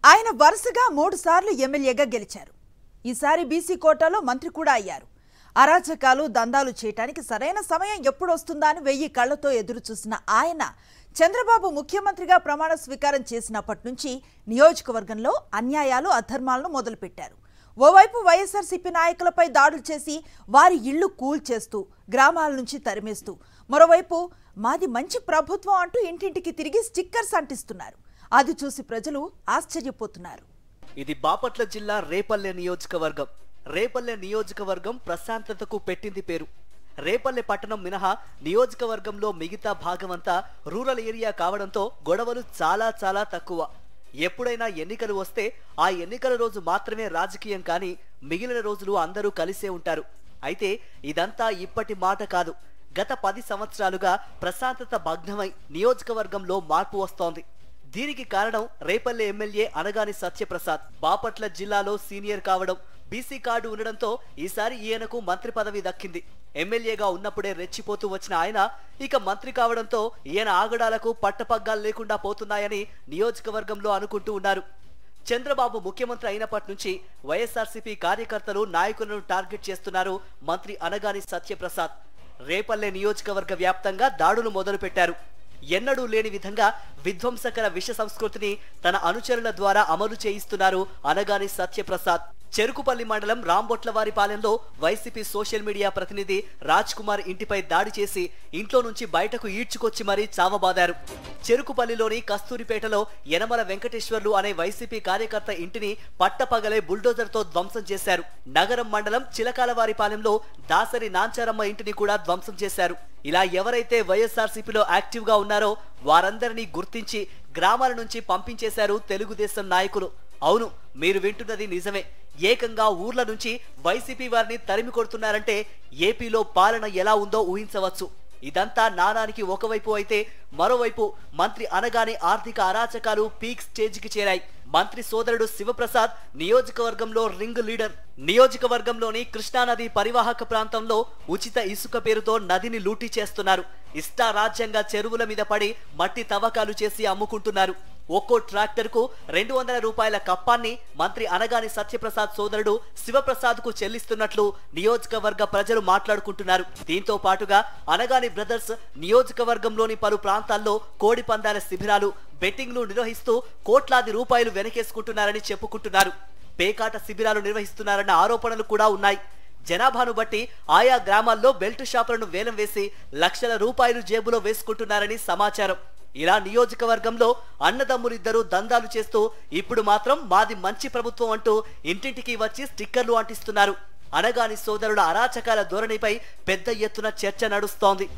ఆయన వరుసగా 3 సార్లు ఎమ్మెల్యేగా గెలిచారు. ఈసారి బీసీ కోటాలో మంత్రి కూడా అయ్యారు. అరాచకాలు దందాలు చేయడానికి సరైన సమయం ఎప్పుడొస్తుందా అని 1000 కళ్లతో ఎదురు చూసిన ఆయన చంద్రబాబు ముఖ్యమంత్రిగా ప్రమాణ స్వీకారం చేసినప్పటి నుంచి నియోజకవర్గంలో అన్యాయాలు అధర్మాలను మొదలుపెట్టారు. ఓవైపు వైఎస్ఆర్సీపీ నాయకులపై దాడులు చేసి వారి ఇళ్లు కూల్చేస్తూ గ్రామాల నుంచి తరిమేస్తూ, మరోవైపు మాది మంచి ప్రభుత్వం అంటూ ఇంటింటికి తిరిగి స్టిక్కర్స్ అంటిస్తున్నారు. అది చూసి ప్రజలు ఆశ్చర్యపోతున్నారు. ఇది బాపట్ల జిల్లా రేపల్లె నియోజకవర్గం. రేపల్లె నియోజకవర్గం ప్రశాంతతకు పెట్టింది పేరు. రేపల్లె పట్టణం మినహా నియోజకవర్గంలో మిగతా భాగమంతా రూరల్ ఏరియా కావడంతో గొడవలు చాలా తక్కువ. ఎప్పుడైనా ఎన్నికలు వస్తే ఆ ఎన్నికల రోజు మాత్రమే రాజకీయం, కానీ మిగిలిన రోజులు అందరూ కలిసే ఉంటారు. అయితే ఇదంతా ఇప్పటి మాట కాదు. గత 10 సంవత్సరాలుగా ప్రశాంతత భగ్నమై నియోజకవర్గంలో మార్పు వస్తోంది. దీనికి కారణం రేపల్లె ఎమ్మెల్యే అనగాని సత్యప్రసాద్. బాపట్ల జిల్లాలో సీనియర్ కావడం, బీసీ కార్డు ఉండడంతో ఈసారి ఈయనకు మంత్రి పదవి దక్కింది. ఎమ్మెల్యేగా ఉన్నప్పుడే రెచ్చిపోతూ వచ్చిన ఆయన ఇక మంత్రి కావడంతో ఈయన ఆగడాలకు పట్టపగ్గాలు లేకుండా పోతున్నాయని నియోజకవర్గంలో అనుకుంటూ ఉన్నారు. చంద్రబాబు ముఖ్యమంత్రి అయినప్పటి నుంచి వైఎస్ఆర్సీపీ కార్యకర్తలు నాయకులను టార్గెట్ చేస్తున్నారు మంత్రి అనగాని సత్యప్రసాద్. రేపల్లె నియోజకవర్గ వ్యాప్తంగా దాడులు మొదలుపెట్టారు. ఎన్నడూ లేని విధంగా విధ్వంసకర విష సంస్కృతిని తన అనుచరుల ద్వారా అమలు చేయిస్తున్నారు అనగాని సత్యప్రసాద్. చెరుకుపల్లి మండలం రాంబొట్లవారిపాలెంలో వైసీపీ సోషల్ మీడియా ప్రతినిధి రాజ్ కుమార్ ఇంటిపై దాడి చేసి ఇంట్లో నుంచి బయటకు ఈడ్చుకొచ్చి మరీ చావబాదారు. చెరుకుపల్లిలోని కస్తూరిపేటలో యనమల వెంకటేశ్వర్లు అనే వైసీపీ కార్యకర్త ఇంటిని పట్టపగలే బుల్డోజర్తో ధ్వంసం చేశారు. నగరం మండలం చిలకాలవారిపాలెంలో దాసరి నాంచారమ్మ ఇంటిని కూడా ధ్వంసం చేశారు. ఇలా ఎవరైతే వైఎస్ఆర్సీపీలో యాక్టివ్ గా ఉన్నారో వారందరినీ గుర్తించి గ్రామాల నుంచి పంపించేశారు తెలుగుదేశం నాయకులు. అవును, మీరు వింటున్నది నిజమే. ఏకంగా ఊర్ల నుంచి వైసీపీ వారిని తరిమి కొడుతున్నారంటే ఏపీలో పాలన ఎలా ఉందో ఊహించవచ్చు. ఇదంతా నానానికి ఒకవైపు అయితే, మరోవైపు మంత్రి అనగానే ఆర్థిక అరాచకాలు పీక్ స్టేజ్కి చేరాయి. మంత్రి సోదరుడు శివప్రసాద్ నియోజకవర్గంలో రింగ్ లీడర్. నియోజకవర్గంలోని కృష్ణానది పరివాహక ప్రాంతంలో ఉచిత ఇసుక పేరుతో నదిని లూటీ చేస్తున్నారు. ఇష్టారాజ్యంగా చెరువుల మీద పడి మట్టి తవ్వకాలు చేసి అమ్ముకుంటున్నారు. ఒక్కో ట్రాక్టర్ కు 200 రూపాయల కప్పాన్ని మంత్రి అనగాని సత్యప్రసాద్ సోదరుడు శివప్రసాద్ కు చెల్లిస్తున్నట్లు నియోజకవర్గ ప్రజలు మాట్లాడుకుంటున్నారు. దీంతో పాటుగా అనగాని బ్రదర్స్ నియోజకవర్గంలోని పలు ప్రాంతాల్లో కోడి పందాల శిబిరాలు, బెట్టింగ్లు నిర్వహిస్తూ కోట్లాది రూపాయలు వెనకేసుకుంటున్నారని చెప్పుకుంటున్నారు. పేకాట శిబిరాలు నిర్వహిస్తున్నారన్న ఆరోపణలు కూడా ఉన్నాయి. జనాభాను బట్టి ఆయా గ్రామాల్లో బెల్ట్ షాపులను వేలం వేసి లక్షల రూపాయలు జేబులో వేసుకుంటున్నారని సమాచారం. ఇలా నియోజకవర్గంలో అన్నదమ్ములిద్దరూ దందాలు చేస్తూ ఇప్పుడు మాత్రం మాది మంచి ప్రభుత్వం అంటూ ఇంటింటికి వచ్చి స్టిక్కర్లు అంటిస్తున్నారు. అనగాని సోదరుల అరాచకాల ధోరణిపై పెద్ద ఎత్తున చర్చ నడుస్తోంది.